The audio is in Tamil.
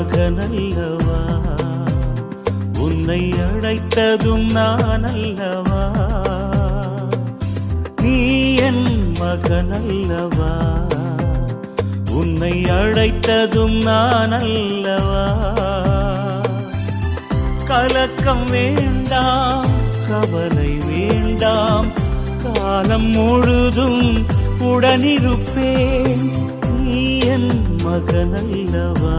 மகனல்லவா, உன்னை அழைத்ததும் நான் அல்லவா, நீ என் மகனல்லவா, உன்னை அழைத்ததும் நான் அல்லவா. கலக்கம் வேண்டாம், கவலை வேண்டாம், காலம் முழுதும் உடனிருப்பேன், நீ என் மகனல்லவா.